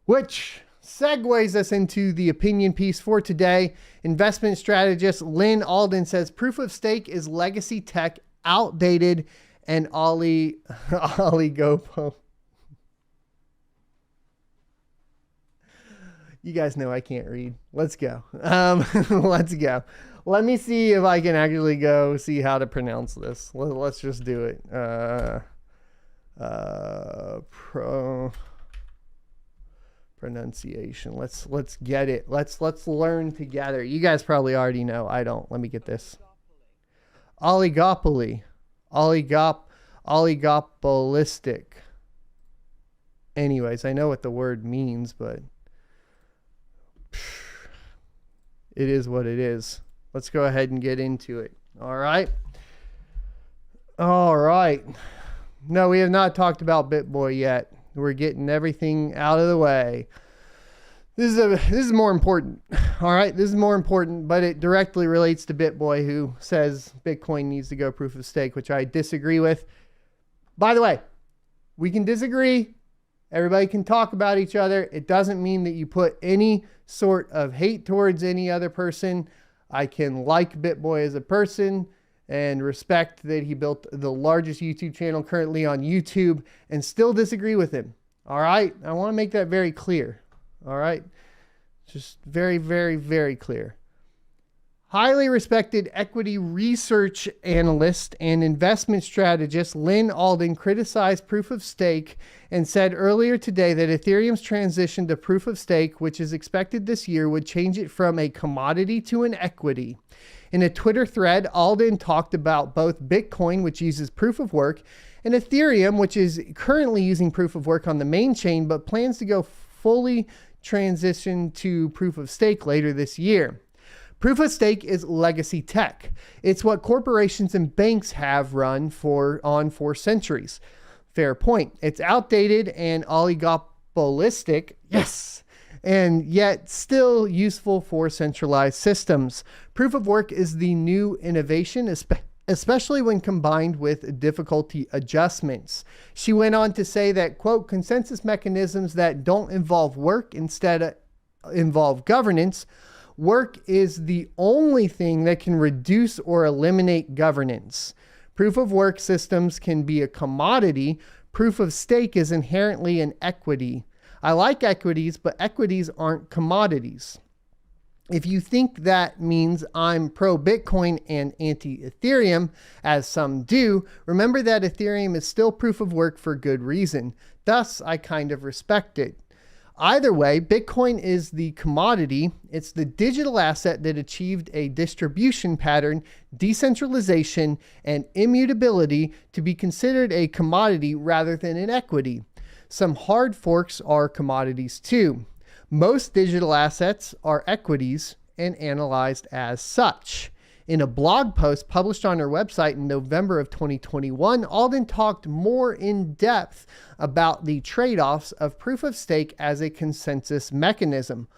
which segues us into the opinion piece for today. Investment strategist Lynn Alden says proof of stake is legacy tech, outdated, and oligopoly. You guys know I can't read. Let's go. Let's go. Let me see if I can actually go see how to pronounce this. Let's just do it. Pronunciation. Let's get it. Let's learn together. You guys probably already know. I don't. Let me get this. Oligopoly. Oligopolistic. Anyways, I know what the word means, but it is what it is. Let's go ahead and get into it. All right. All right. No, we have not talked about BitBoy yet. We're getting everything out of the way. This is more important. All right. This is more important, but it directly relates to BitBoy, who says Bitcoin needs to go proof of stake, which I disagree with. By the way, we can disagree. Everybody can talk about each other. It doesn't mean that you put any sort of hate towards any other person. I can like BitBoy as a person and respect that he built the largest YouTube channel currently on YouTube and still disagree with him. All right. I want to make that very clear. All right. Just very, very, very clear. Highly respected equity research analyst and investment strategist Lynn Alden criticized proof of stake and said earlier today that Ethereum's transition to proof of stake, which is expected this year, would change it from a commodity to an equity. In a Twitter thread, Alden talked about both Bitcoin, which uses proof of work, and Ethereum, which is currently using proof of work on the main chain, but plans to go fully transition to proof of stake later this year. Proof of stake is legacy tech. It's what corporations and banks have run on for centuries. Fair point. It's outdated and oligopolistic. Yes. And yet still useful for centralized systems. Proof of work is the new innovation, especially when combined with difficulty adjustments. She went on to say that, quote, consensus mechanisms that don't involve work instead involve governance. Work is the only thing that can reduce or eliminate governance. Proof of work systems can be a commodity. Proof of stake is inherently an equity. I like equities, but equities aren't commodities. If you think that means I'm pro-Bitcoin and anti-Ethereum, as some do, remember that Ethereum is still proof of work for good reason. Thus, I kind of respect it. Either way, Bitcoin is the commodity. It's the digital asset that achieved a distribution pattern, decentralization, and immutability to be considered a commodity rather than an equity. Some hard forks are commodities too. Most digital assets are equities and analyzed as such. In a blog post published on her website in November of 2021, Alden talked more in depth about the trade-offs of proof of stake as a consensus mechanism.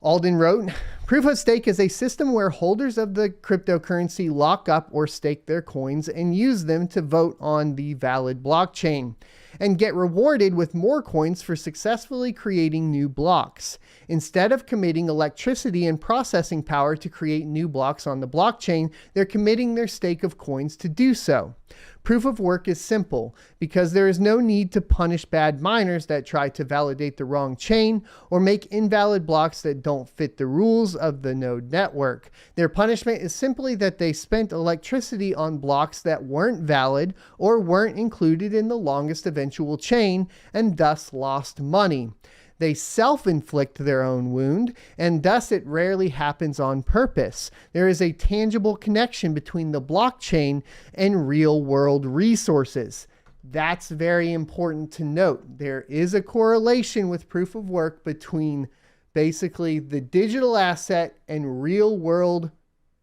Alden wrote, proof of stake is a system where holders of the cryptocurrency lock up or stake their coins and use them to vote on the valid blockchain and get rewarded with more coins for successfully creating new blocks. Instead of committing electricity and processing power to create new blocks on the blockchain, they're committing their stake of coins to do so. Proof of work is simple because there is no need to punish bad miners that try to validate the wrong chain or make invalid blocks that don't fit the rules of the node network. Their punishment is simply that they spent electricity on blocks that weren't valid or weren't included in the longest eventual chain and thus lost money. They self-inflict their own wound, and thus it rarely happens on purpose. There is a tangible connection between the blockchain and real-world resources. That's very important to note. There is a correlation with proof of work between basically the digital asset and real-world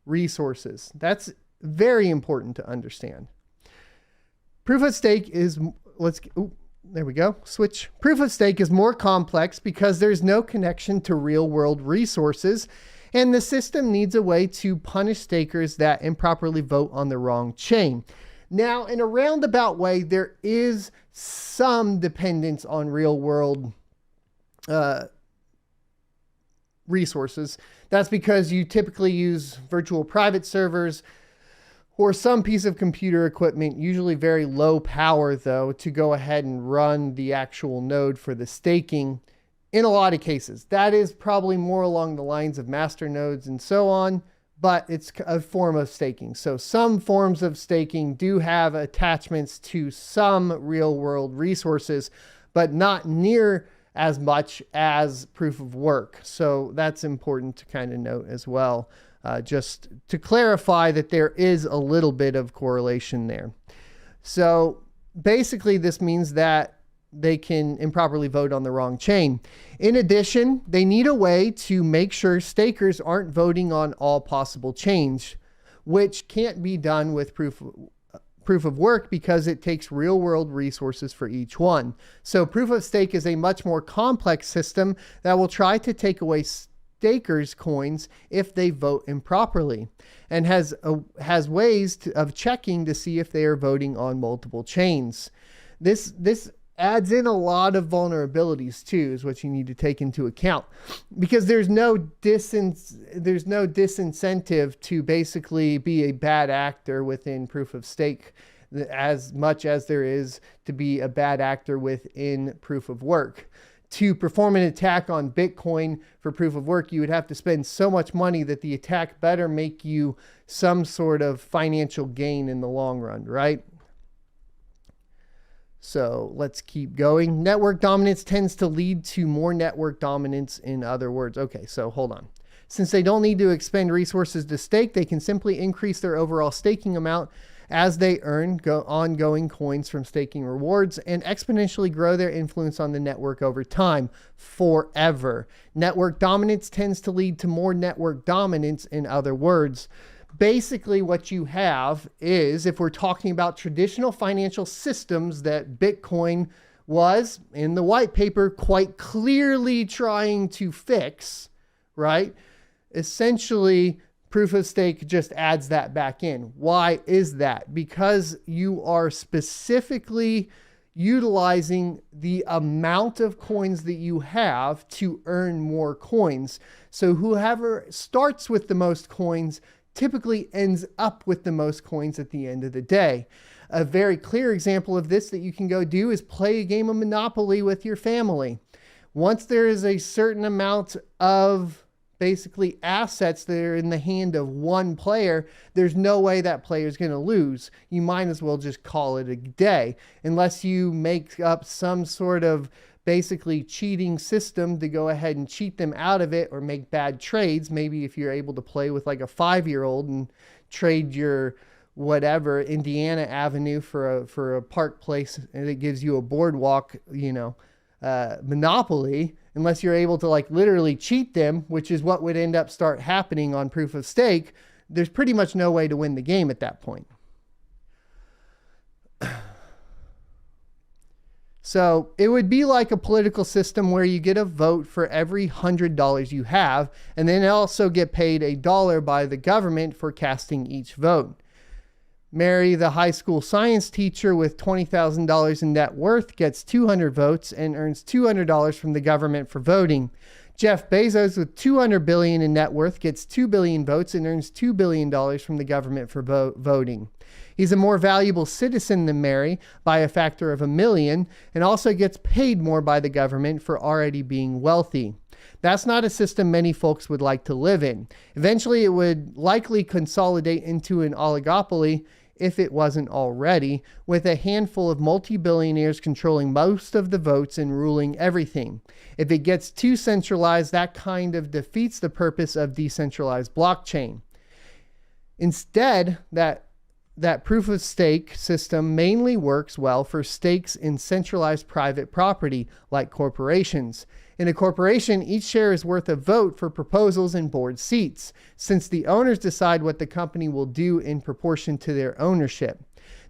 resources. That's very important to understand. Proof of stake is, there we go. Switch. Proof of stake is more complex because there's no connection to real world resources, and the system needs a way to punish stakers that improperly vote on the wrong chain. Now, in a roundabout way, there is some dependence on real world resources. That's because you typically use virtual private servers or some piece of computer equipment, usually very low power though, to go ahead and run the actual node for the staking. In a lot of cases, that is probably more along the lines of master nodes and so on, but it's a form of staking. So some forms of staking do have attachments to some real world resources, but not near as much as proof of work. So that's important to kind of note as well, just to clarify that there is a little bit of correlation there. So basically this means that they can improperly vote on the wrong chain. In addition, they need a way to make sure stakers aren't voting on all possible chains, which can't be done with proof of work because it takes real world resources for each one. So proof of stake is a much more complex system that will try to take away stakers' coins if they vote improperly, and has ways of checking to see if they are voting on multiple chains. This adds in a lot of vulnerabilities too, is what you need to take into account, because there's no disincentive to basically be a bad actor within proof of stake as much as there is to be a bad actor within proof of work. To perform an attack on Bitcoin for proof of work, you would have to spend so much money that the attack better make you some sort of financial gain in the long run, right? So let's keep going. Network dominance tends to lead to more network dominance, in other words. Okay, so hold on. Since they don't need to expend resources to stake, they can simply increase their overall staking amount as they earn ongoing coins from staking rewards and exponentially grow their influence on the network over time, forever. Network dominance tends to lead to more network dominance, in other words. Basically what you have is, if we're talking about traditional financial systems that Bitcoin was, in the white paper, quite clearly trying to fix, right? Essentially, proof of stake just adds that back in. Why is that? Because you are specifically utilizing the amount of coins that you have to earn more coins. So whoever starts with the most coins typically ends up with the most coins at the end of the day. A very clear example of this that you can go do is play a game of Monopoly with your family. Once there is a certain amount of basically assets that are in the hand of one player, there's no way that player is going to lose. You might as well just call it a day, unless you make up some sort of basically cheating system to go ahead and cheat them out of it or make bad trades. Maybe if you're able to play with like a 5-year-old and trade your whatever Indiana Avenue for a park place, and it gives you a boardwalk, Monopoly, unless you're able to like literally cheat them, which is what would end up start happening on proof of stake, there's pretty much no way to win the game at that point. So it would be like a political system where you get a vote for every $100 you have, and then also get paid $1 by the government for casting each vote. Mary, the high school science teacher with $20,000 in net worth, gets 200 votes and earns $200 from the government for voting. Jeff Bezos with $200 billion in net worth gets 2 billion votes and earns $2 billion from the government for voting. He's a more valuable citizen than Mary by a factor of 1 million, and also gets paid more by the government for already being wealthy. That's not a system many folks would like to live in. Eventually, it would likely consolidate into an oligopoly, if it wasn't already, with a handful of multi-billionaires controlling most of the votes and ruling everything. If it gets too centralized, that kind of defeats the purpose of decentralized blockchain. Instead, that proof of stake system mainly works well for stakes in centralized private property, like corporations. In a corporation, each share is worth a vote for proposals and board seats, since the owners decide what the company will do in proportion to their ownership.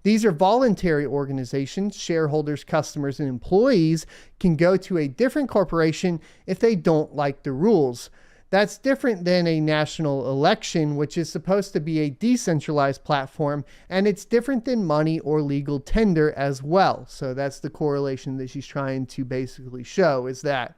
These are voluntary organizations. Shareholders, customers, and employees can go to a different corporation if they don't like the rules. That's different than a national election, which is supposed to be a decentralized platform, and it's different than money or legal tender as well. So that's the correlation that she's trying to basically show, is that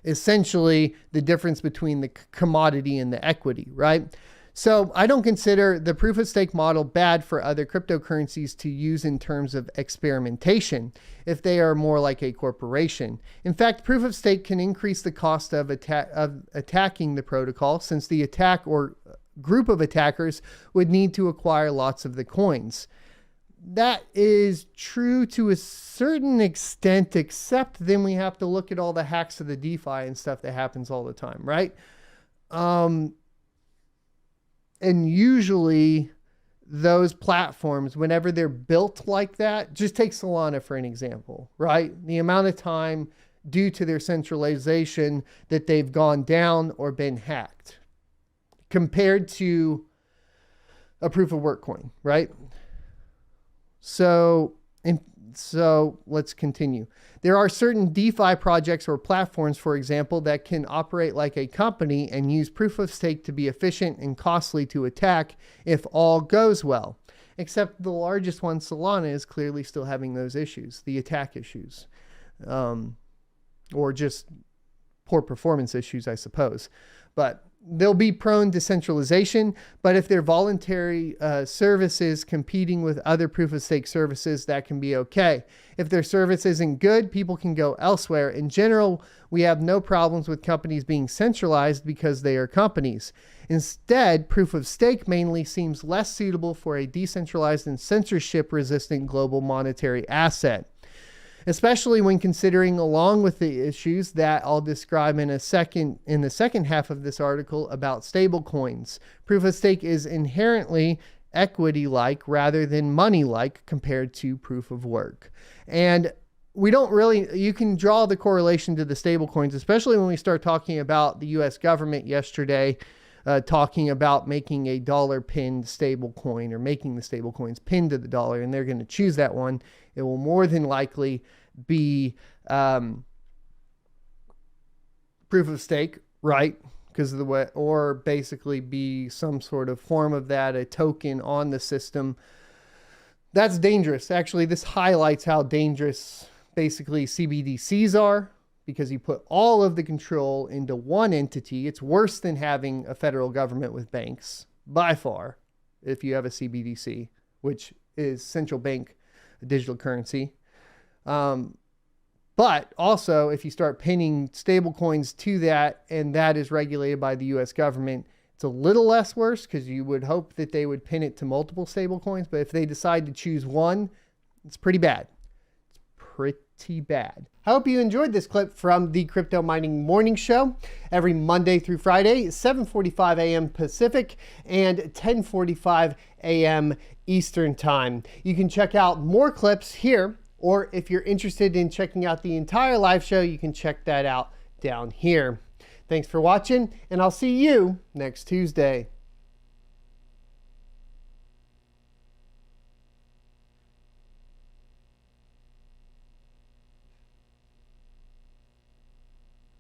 essentially the difference between the commodity and the equity, right? So I don't consider the proof of stake model bad for other cryptocurrencies to use in terms of experimentation if they are more like a corporation. In fact, proof of stake can increase the cost of attacking the protocol, since the attack or group of attackers would need to acquire lots of the coins. That is true to a certain extent, except then we have to look at all the hacks of the DeFi and stuff that happens all the time, right? And usually those platforms, whenever they're built like that, just take Solana for an example, right? The amount of time due to their centralization that they've gone down or been hacked compared to a proof of work coin, right? So let's continue. There are certain DeFi projects or platforms, for example, that can operate like a company and use proof of stake to be efficient and costly to attack if all goes well. Except the largest one, Solana, is clearly still having those issues, the attack issues, or just poor performance issues, I suppose. But they'll be prone to centralization, but if they're voluntary services competing with other proof of stake services, that can be okay. If their service isn't good, people can go elsewhere. In general, we have no problems with companies being centralized because they are companies. Instead, proof of stake mainly seems less suitable for a decentralized and censorship-resistant global monetary asset, especially when considering, along with the issues that I'll describe in the second half of this article about stablecoins. Proof of stake is inherently equity-like rather than money-like compared to proof of work. And you can draw the correlation to the stablecoins, especially when we start talking about the US government yesterday, talking about making a dollar pinned stablecoin, or making the stablecoins pinned to the dollar, and they're going to choose that one. It will more than likely be proof of stake, right? Because of the way, or basically be some sort of form of that, a token on the system. That's dangerous. Actually, this highlights how dangerous basically CBDCs are, because you put all of the control into one entity. It's worse than having a federal government with banks, by far, if you have a CBDC, which is central bank digital currency. But also, if you start pinning stable coins to that, and that is regulated by the US government, it's a little less worse, because you would hope that they would pin it to multiple stable coins. But if they decide to choose one, it's pretty bad. It's pretty bad. I hope you enjoyed this clip from the Crypto Mining Morning Show every Monday through Friday, 7:45 a.m. Pacific and 10:45 a.m. Eastern Time. You can check out more clips here, or if you're interested in checking out the entire live show, you can check that out down here. Thanks for watching, and I'll see you next Tuesday.